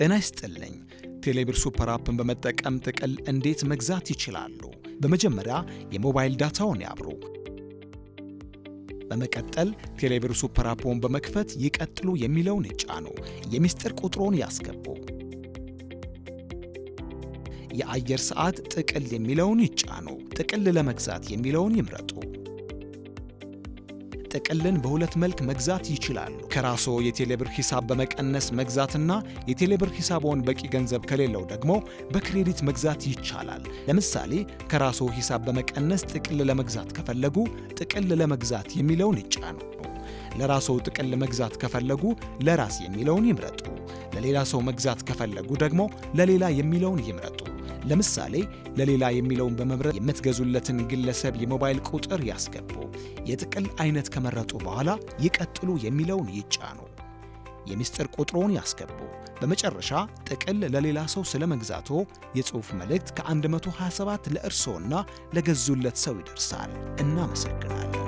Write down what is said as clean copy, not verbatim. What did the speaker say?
ጤና ይስጥልኝ። ቴሌብር ሱፐር አፕን በመጠቀም ጥቅል እንዴት መግዛት ይችላሉ? በመጀመሪያ የሞባይል ዳታውን ያብሩ። በመቀጠል ቴሌብር ሱፐር አፕን በመክፈት ይቀጥሉ የሚለውን ይጫኑ። የሚስጥር ቁጥሩን ያስገቡ። የአየር ሰዓት ጥቅል የሚለውን ይጫኑ። ጥቅል ለመግዛት የሚለውን ይምረጡ። ጥቅልን በሁለት መልክ መግዛት ይችላሉ። ከራስዎ የቴሌብር ሂሳብ በመቀነስ መግዛትና የቴሌብር ሂሳብዎን በቂ ገንዘብ ከሌለው ደግሞ በክሬዲት መግዛት ይቻላል። ለምሳሌ ከራስዎ ሂሳብ በመቀነስ ጥቅል ለመግዛት ከፈለጉ ጥቅል ለመግዛት የሚለውን ይጫኑ። ለራስዎ ጥቅል መግዛት ከፈለጉ ለራስ የሚለውን ይምረጡ። ለሌላ ሰው መግዛት ከፈለጉ ደግሞ ለሌላ የሚለውን ይምረጡ። ለምሳሌ ለሌላ የሚለውን በመምረጥ የምትገዙለትን ግለሰብ የሞባይል ቁጥር ያስገቡ። የጥቅል አይነት ከመረጡ በኋላ ይቀጥሉ የሚለውን ይጫኑ። የሚስጥር ቁጥሩን ያስገቡ። በመጨረሻ ጥቅል ለሌላ ሰው ስለመግዛቶ የጽሑፍ መልእክት ከ127 ለእርስዎና ለገዙለት ሰው ይደርሳል። እናመሰግናለን።